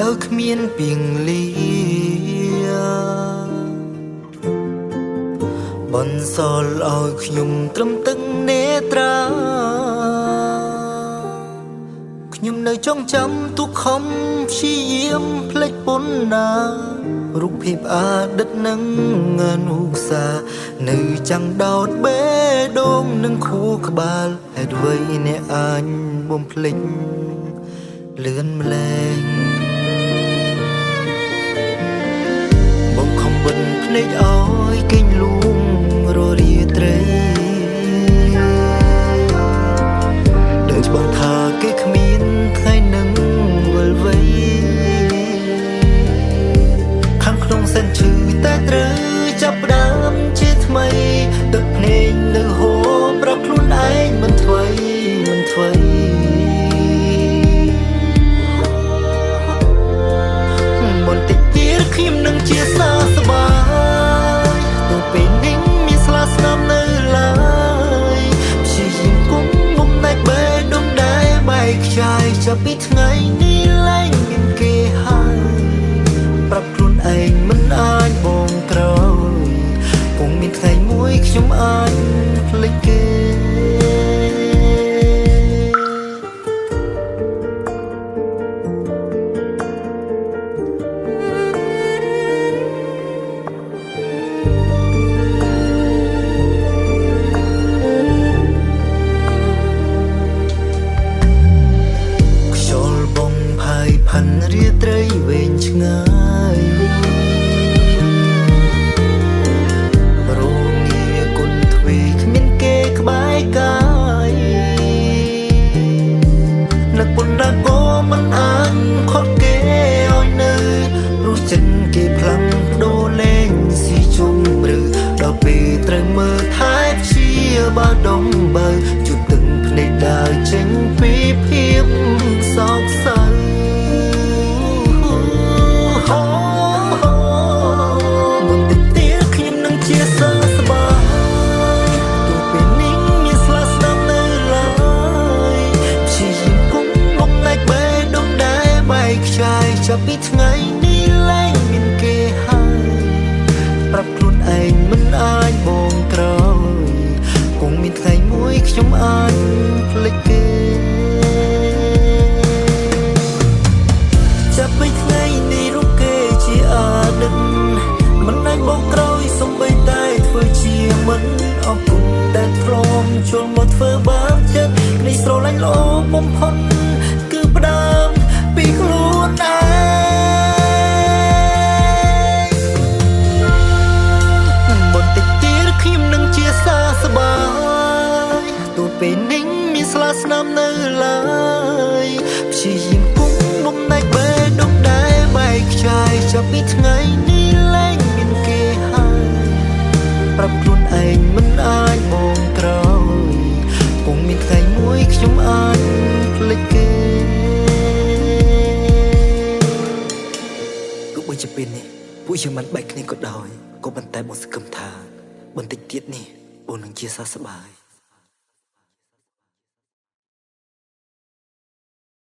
ដោយគ្មានពីងលាបន្សល់ឲ្យខ្ញុំត្រឹមទឹកនេត្រាខ្ញុំនៅចងចាំទុកខំព្យាយាមភ្លេចពុនណារូបភាពអតីតនឹងអនុស្សាហ៍នៅចាំងដោតបេះដូងនឹងខួរក្បាលហេតុអ្វីអ្នកអាចបំភ្លេចលឿនម្លែងបំខំបិទភ្នែកឲ្យគេងលូងររាត្រីដូចបងថាគេគ្មានថ្ងៃនឹងវិលវ័យខាងក្នុងសែនឈឺតែត្រូវចាប់ផ្ដើមជាថ្មីទឹកភ្នែកនៅហូរប្រាប់ខ្លួនឯងមិនថ្មីបន្តិចទៀតខ្ញុំនឹងជាសះស្បើយទោះពេលនេះមានស្លាស្នាមនៅឡើយព្យាយាមគុំមុំតែបេះដូងដែរបែកខ្ចាយចាប់ពីថ្ងៃនេះលែងមានគេហើយប្រាប់ខ្លួនឯងមិនអាចបងក្រោយគង់មានថ្ងៃមួយខ្ញុំអាចភ្លេចគេផាន់រាត្រីវែងឆ្ងាយរងាគុណទ្វេគ្មានគេក្បែរកាយនឹកពុនដាក៏មិនអាចខត់គេឲ្យនៅព្រោះចិត្តគេផ្លាំងដូរលេងស៊ីជុំឬដល់ពេលត្រូវមើលថែព្យាបាលដងបើជុតទឹកភ្នែកដើរចេញពីភាពសោកសៅចាប់ពីថ្ងៃនេះលែងមានគេហើយប្រាប់ខ្លួនឯងមិនអាចបងក្រោយគង់មានថ្ងៃមួយខ្ញុំអាចភ្លេចគេចាប់ពីថ្ងៃនេះរូបគេជាអតីតមិនអាចបងក្រោយសំបីតែធ្វើជាមិនអរគុណដែលព្រមចូលមកធ្វើបាបចិត្តនេះស្រឡាញ់ល្អបំផុតគឺផ្ដើមពីខ្លួនឯងបន្តិចទៀតខ្ញុំនឹងជាសះស្បើយទោះពេលនេះមានស្លាស្នាមនៅឡើយព្យាយាមគុំបំណែកបេះដូងដែរបែកខ្ចាយចាប់ពីថ្ងៃនេះលែងមានគេហើយប្រាប់ខ្លួនឯងមិនអាចបងក្រោយគង់មានថ្ងៃមួយខ្ញុំអាចភ្លេចគេជាពេលនេះពួកយើងបានបែកគ្នាក៏ដោយក៏ប៉ុន្តែបងសង្ឃឹមថាបន្តិចទៀតនេះបងនឹងជាសះស្បើយ